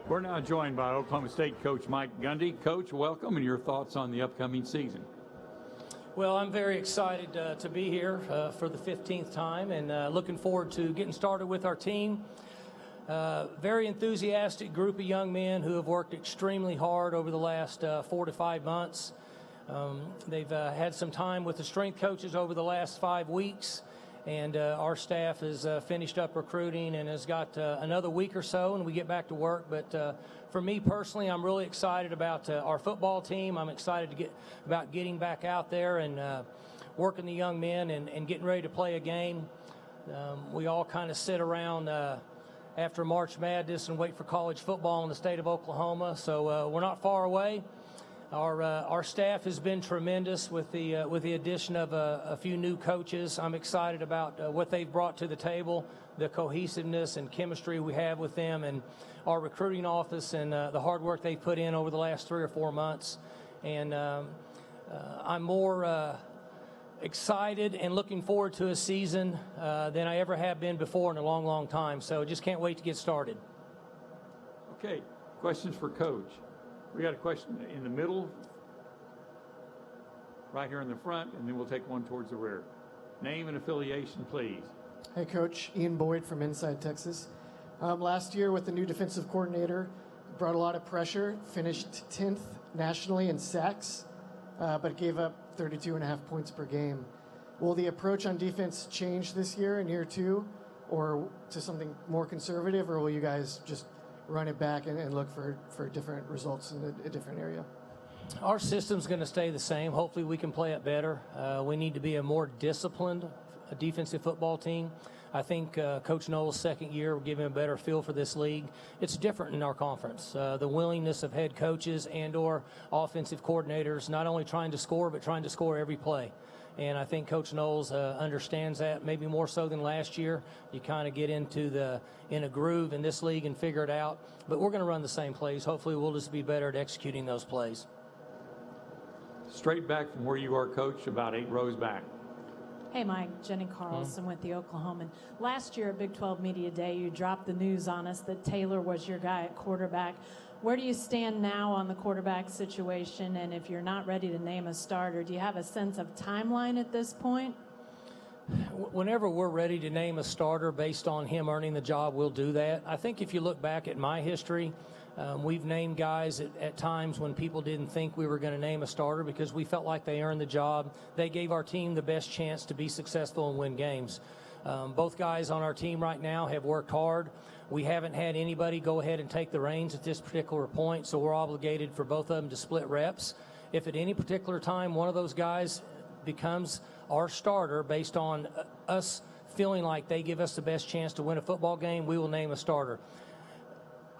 We're now joined by Oklahoma State coach Mike Gundy. Coach, welcome, and your thoughts on the upcoming season. Well, I'm very excited to be here for the 15th time and looking forward to getting started with our team. Very enthusiastic group of young men who have worked extremely hard over the last 4 to 5 months. They've had some time with the strength coaches over the last 5 weeks, and our staff has finished up recruiting and has got another week or so and we get back to work. But for me personally, I'm really excited about our football team. I'm excited about getting back out there and working the young men and getting ready to play a game. We all kind of sit around after March Madness and wait for college football in the state of Oklahoma, so we're not far away. Our staff has been tremendous with the addition of a few new coaches. I'm excited about what they've brought to the table, the cohesiveness and chemistry we have with them, and our recruiting office and the hard work they've put in over the last 3 or 4 months. And I'm more excited and looking forward to a season than I ever have been before in a long, long time. So just can't wait to get started. Okay, questions for Coach. We got a question in the middle, right here in the front, and then we'll take one towards the rear. Name and affiliation, please. Hey, Coach. Ian Boyd from Inside Texas. Last year with the new defensive coordinator, brought a lot of pressure, finished 10th nationally in sacks, but gave up 32.5 points per game. Will the approach on defense change this year in year 2, or to something more conservative, or will you guys just run it back and look for different results in a different area? Our system's going to stay the same. Hopefully we can play it better. We need to be a more disciplined defensive football team. I think Coach Knowles' second year will give him a better feel for this league. It's different in our conference. The willingness of head coaches and or offensive coordinators not only trying to score, but trying to score every play. And I think Coach Knowles understands that, maybe more so than last year. You kind of get in a groove in this league and figure it out. But we're going to run the same plays. Hopefully we'll just be better at executing those plays. Straight back from where you are, Coach, about 8 rows back. Hey, Mike. Jenny Carlson with the Oklahoman. Last year at Big 12 Media Day, you dropped the news on us that Taylor was your guy at quarterback. Where do you stand now on the quarterback situation? And if you're not ready to name a starter, do you have a sense of timeline at this point? Whenever we're ready to name a starter based on him earning the job, we'll do that. I think if you look back at my history, we've named guys at times when people didn't think we were going to name a starter because we felt like they earned the job. They gave our team the best chance to be successful and win games. Both guys on our team right now have worked hard. We haven't had anybody go ahead and take the reins at this particular point, so we're obligated for both of them to split reps. If at any particular time one of those guys becomes our starter based on us feeling like they give us the best chance to win a football game, we will name a starter.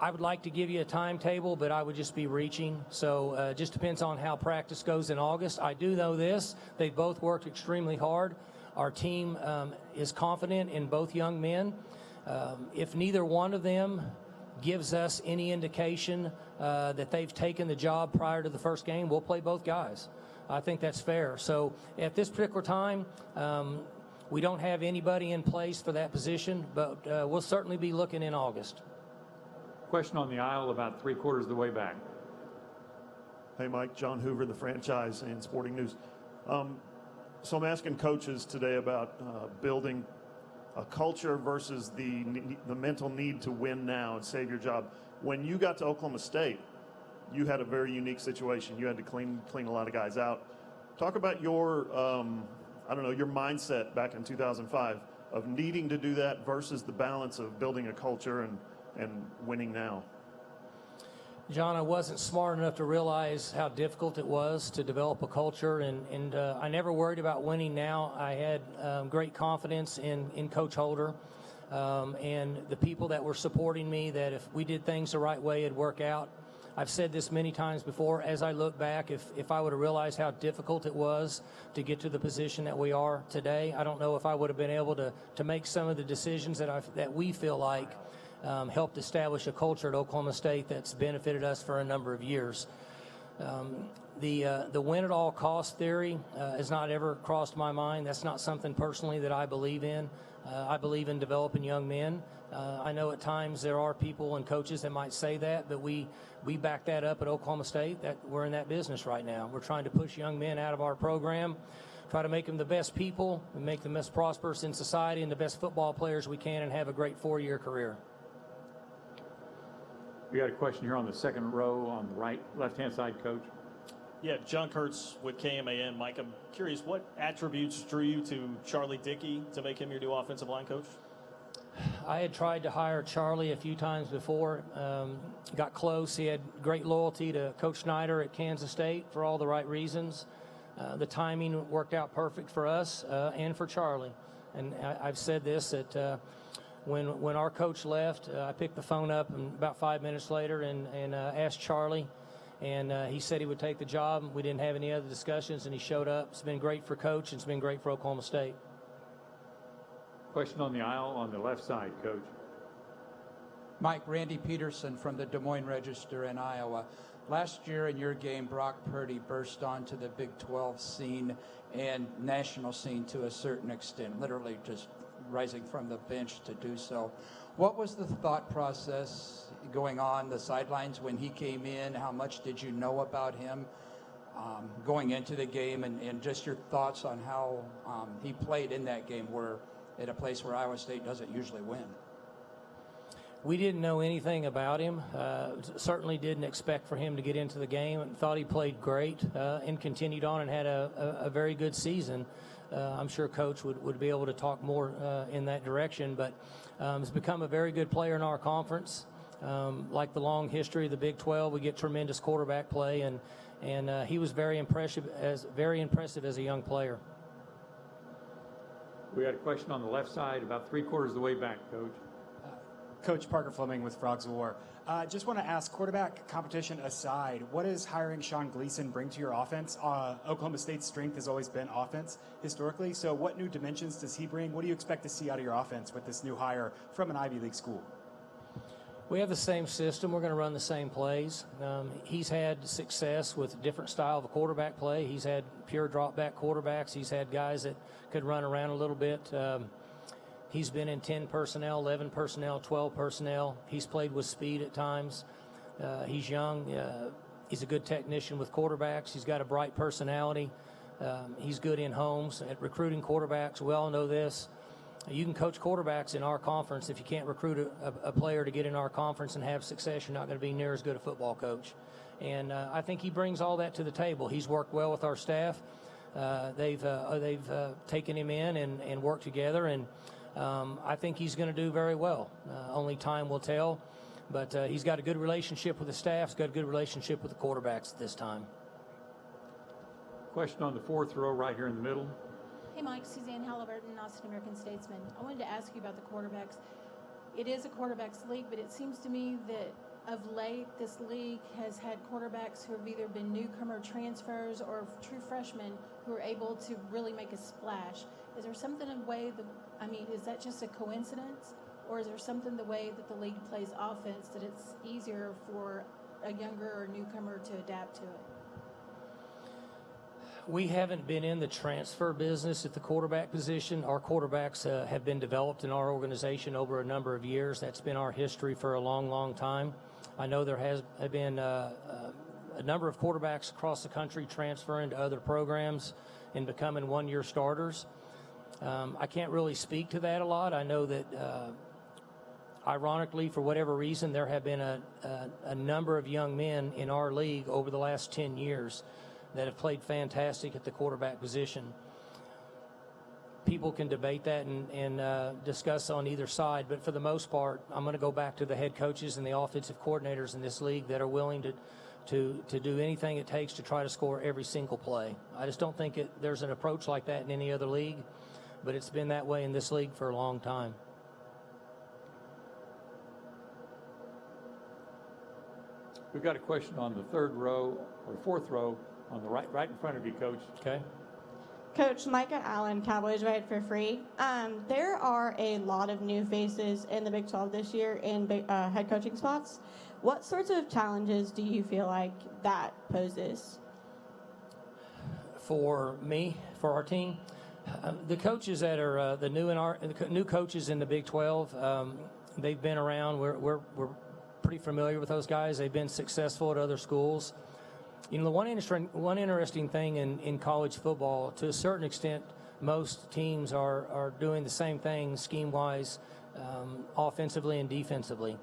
I would like to give you a timetable, but I would just be reaching. So it just depends on how practice goes in August. I do know this. They've both worked extremely hard. Our team is confident in both young men. If neither one of them gives us any indication that they've taken the job prior to the first game, we'll play both guys. I think that's fair. So at this particular time, we don't have anybody in place for that position, but we'll certainly be looking in August. Question on the aisle about 3/4 of the way back. Hey, Mike. John Hoover, the franchise and Sporting News. So I'm asking coaches today about building a culture versus the mental need to win now and save your job. When you got to Oklahoma State, you had a very unique situation. You had to clean a lot of guys out. Talk about your, your mindset back in 2005 of needing to do that versus the balance of building a culture and winning now. John, I wasn't smart enough to realize how difficult it was to develop a culture, and I never worried about winning now. I had great confidence in Coach Holder and the people that were supporting me, that if we did things the right way, it'd work out. I've said this many times before. As I look back, if I would have realized how difficult it was to get to the position that we are today, I don't know if I would have been able to make some of the decisions that we feel like helped establish a culture at Oklahoma State that's benefited us for a number of years. The win at all cost theory has not ever crossed my mind. That's not something personally that I believe in. I believe in developing young men. I know at times there are people and coaches that might say that, but we back that up at Oklahoma State. That we're in that business right now. We're trying to push young men out of our program, try to make them the best people, and make them most prosperous in society and the best football players we can, and have a great 4-year career. We got a question here on the second row on the left-hand side, Coach. Yeah, Jalen Hurts with KMAN. Mike, I'm curious, what attributes drew you to Charlie Dickey to make him your new offensive line coach? I had tried to hire Charlie a few times before, got close. He had great loyalty to Coach Snyder at Kansas State for all the right reasons. The timing worked out perfect for us and for Charlie. And I've said this, that when our coach left, I picked the phone up and about 5 minutes later and asked Charlie, and he said he would take the job. We didn't have any other discussions, and he showed up. It's been great for Coach, and it's been great for Oklahoma State. Question on the aisle on the left side, Coach. Mike, Randy Peterson from the Des Moines Register in Iowa. Last year in your game, Brock Purdy burst onto the Big 12 scene and national scene to a certain extent, literally just rising from the bench to do so. What was the thought process going on the sidelines when he came in? How much did you know about him going into the game, and just your thoughts on how he played in that game at a place where Iowa State doesn't usually win? We didn't know anything about him. Certainly didn't expect for him to get into the game, and thought he played great and continued on and had a very good season. I'm sure Coach would be able to talk more in that direction, but has become a very good player in our conference. Like the long history of the Big 12, we get tremendous quarterback play, and he was very impressive as a young player. We got a question on the left side, about 3/4 of the way back, Coach. Coach Parker Fleming with Frogs of War. Just want to ask, quarterback competition aside, what does hiring Sean Gleason bring to your offense? Oklahoma State's strength has always been offense historically, so what new dimensions does he bring? What do you expect to see out of your offense with this new hire from an Ivy League school? We have the same system. We're going to run the same plays. He's had success with a different style of a quarterback play. He's had pure drop-back quarterbacks. He's had guys that could run around a little bit. He's been in 10 personnel, 11 personnel, 12 personnel. He's played with speed at times. He's young. He's a good technician with quarterbacks. He's got a bright personality. He's good in homes at recruiting quarterbacks. We all know this. You can coach quarterbacks in our conference. If you can't recruit a player to get in our conference and have success, you're not going to be near as good a football coach. And I think he brings all that to the table. He's worked well with our staff. They've taken him in and worked together, and I think he's going to do very well. Only time will tell, but he's got a good relationship with the staff. He's got a good relationship with the quarterbacks at this time. Question on the fourth row right here in the middle. Hey, Mike, Suzanne Halliburton, Austin American Statesman. I wanted to ask you about the quarterbacks. It is a quarterbacks league, but it seems to me that of late, this league has had quarterbacks who have either been newcomer transfers or true freshmen who are able to really make a splash. Is there something in the way is that just a coincidence? Or is there something the way that the league plays offense that it's easier for a younger or newcomer to adapt to it? We haven't been in the transfer business at the quarterback position. Our quarterbacks have been developed in our organization over a number of years. That's been our history for a long, long time. I know there have been a number of quarterbacks across the country transferring to other programs and becoming one-year starters. I can't really speak to that a lot. I know that, ironically, for whatever reason, there have been a number of young men in our league over the last 10 years that have played fantastic at the quarterback position. People can debate that and discuss on either side, but for the most part, I'm going to go back to the head coaches and the offensive coordinators in this league that are willing to do anything it takes to try to score every single play. I just don't think there's an approach like that in any other league, but it's been that way in this league for a long time. We've got a question on the third row or fourth row on the right in front of you, Coach. Okay. Coach Micah Allen, Cowboys Ride for Free. There are a lot of new faces in the Big 12 this year in head coaching spots. What sorts of challenges do you feel like that poses? For me, for our team, the coaches that are the new coaches in the Big 12, They've been around. We're pretty familiar with those guys. They've been successful at other schools. You know, the one interesting thing in college football, to a certain extent, most teams are doing the same thing scheme-wise, offensively and defensively.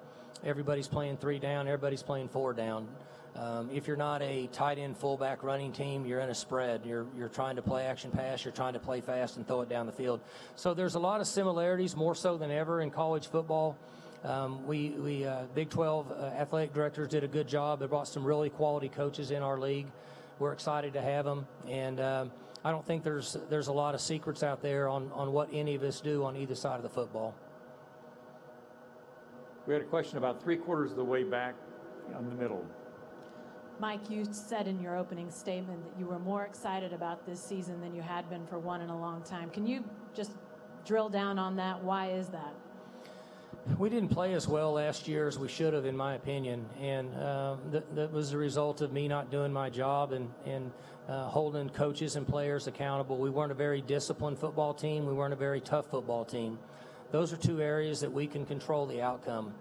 Everybody's playing 3 down. Everybody's playing 4 down. If you're not a tight end, fullback running team, you're in a spread. You're trying to play action pass. You're trying to play fast and throw it down the field. So there's a lot of similarities, more so than ever, in college football. We Big 12 athletic directors did a good job. They brought some really quality coaches in our league. We're excited to have them, and I don't think there's a lot of secrets out there on what any of us do on either side of the football. We had a question about 3/4 of the way back on the middle. Mike, you said in your opening statement that you were more excited about this season than you had been for one in a long time. Can you just drill down on that? Why is that? We didn't play as well last year as we should have, in my opinion, and that was the result of me not doing my job and holding coaches and players accountable. We weren't a very disciplined football team. We weren't a very tough football team. Those are 2 areas that we can control the outcome.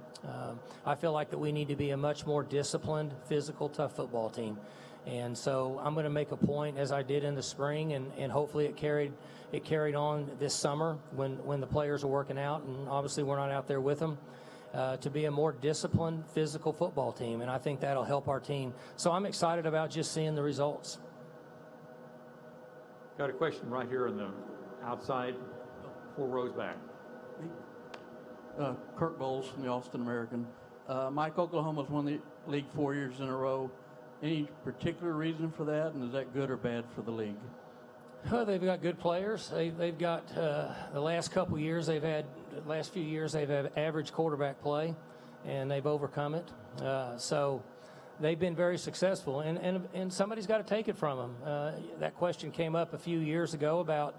I feel like that we need to be a much more disciplined, physical, tough football team. And so I'm going to make a point, as I did in the spring, and hopefully it carried on this summer when the players are working out, and obviously we're not out there with them, to be a more disciplined, physical football team. And I think that'll help our team. So I'm excited about just seeing the results. Got a question right here on the outside, 4 rows back. Kirk Bowles from the Austin American. Mike, Oklahoma's won the league 4 years in a row. Any particular reason for that, and is that good or bad for the league? Well, they've got good players. They've got the last few years they've had average quarterback play, and they've overcome it. So they've been very successful, and somebody's got to take it from them. That question came up a few years ago about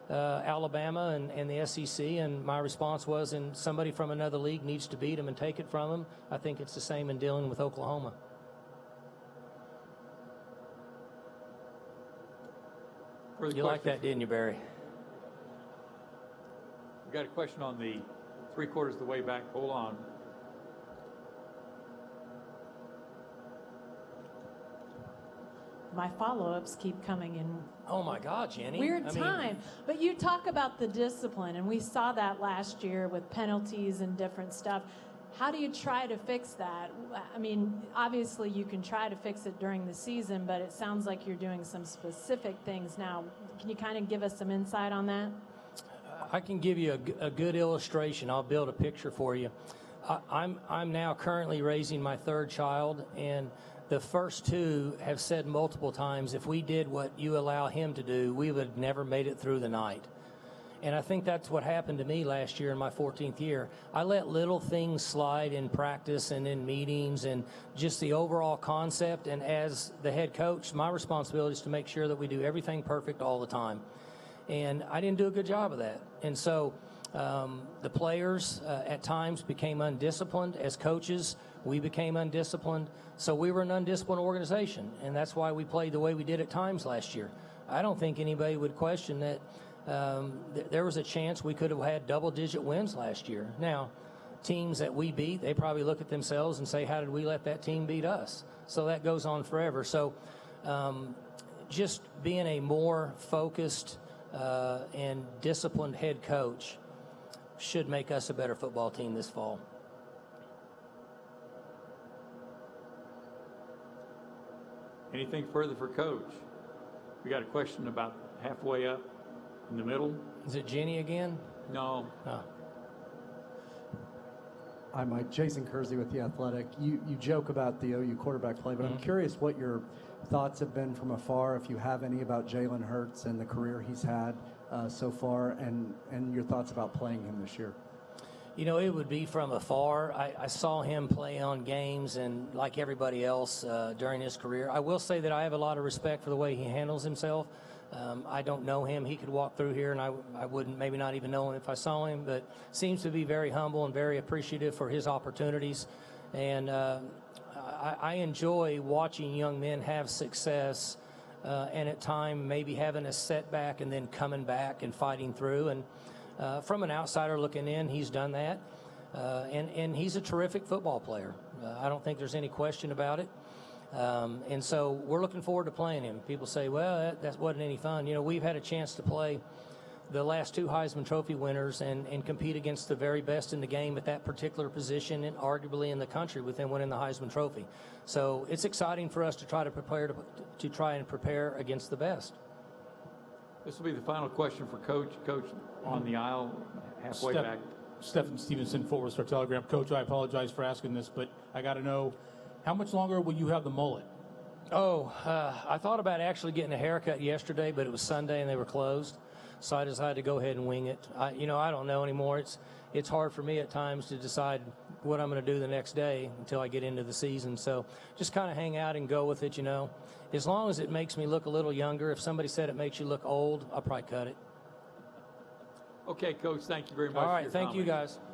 Alabama and the SEC, and my response was, and somebody from another league needs to beat them and take it from them. I think it's the same in dealing with Oklahoma. You like that, didn't you, Barry? We got a question on the 3/4 of the way back. Hold on. My follow-ups keep coming in. Oh my God, Jenny! Weird time. But you talk about the discipline, and we saw that last year with penalties and different stuff. How do you try to fix that? I mean, obviously you can try to fix it during the season, but it sounds like you're doing some specific things now. Can you kind of give us some insight on that? I can give you a good illustration. I'll build a picture for you. I'm now currently raising my 3rd child, and the first 2 have said multiple times, if we did what you allow him to do, we would have never made it through the night. And I think that's what happened to me last year in my 14th year. I let little things slide in practice and in meetings and just the overall concept. And as the head coach, my responsibility is to make sure that we do everything perfect all the time. And I didn't do a good job of that. And so the players at times became undisciplined. As coaches, we became undisciplined. So we were an undisciplined organization. And that's why we played the way we did at times last year. I don't think anybody would question that. There was a chance we could have had double-digit wins last year. Now, teams that we beat, they probably look at themselves and say, how did we let that team beat us? So that goes on forever. So just being a more focused and disciplined head coach should make us a better football team this fall. Anything further for Coach? We got a question about halfway up in the middle. Is it Jenny again? No. Oh. Hi, Mike. Jason Kersey with The Athletic. You joke about the OU quarterback play, but I'm curious what your thoughts have been from afar, if you have any, about Jalen Hurts and the career he's had so far, and your thoughts about playing him this year. You know, it would be from afar. I saw him play on games and like everybody else during his career. I will say that I have a lot of respect for the way he handles himself. I don't know him. He could walk through here, and I wouldn't maybe not even know him if I saw him, but seems to be very humble and very appreciative for his opportunities. And I enjoy watching young men have success and at time maybe having a setback and then coming back and fighting through. And from an outsider looking in, he's done that. And he's a terrific football player. I don't think there's any question about it. And so we're looking forward to playing him. People say, well, that wasn't any fun. You know, we've had a chance to play the last 2 Heisman Trophy winners and compete against the very best in the game at that particular position and arguably in the country with them winning the Heisman Trophy. So it's exciting for us to try to prepare against the best. This will be the final question for Coach. Coach, on the aisle, halfway back. Stephen Stevenson, Fort Worth Star-Telegram. Coach, I apologize for asking this, but I got to know, how much longer will you have the mullet? I thought about actually getting a haircut yesterday, but it was Sunday and they were closed. So I decided to go ahead and wing it. I don't know anymore. It's hard for me at times to decide what I'm going to do the next day until I get into the season. So just kind of hang out and go with it, you know. As long as it makes me look a little younger. If somebody said it makes you look old, I'll probably cut it. Okay, Coach, thank you very much. All right, for your thank you comments. guys.